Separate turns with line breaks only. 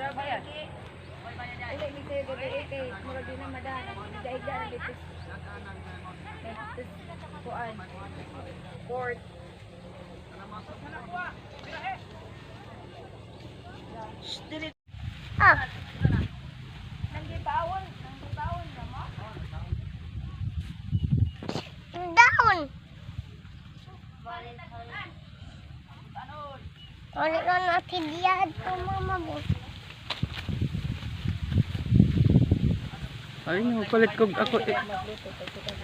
Ay, may sayo gabi kay mura din na madana. Daig-daig na dito. Kuan. Court.
Ah.
Nanggibawon na mo?
Daon. Ulit na natin diyan po mama mo.
Ay, palit ko ako.
Magluto.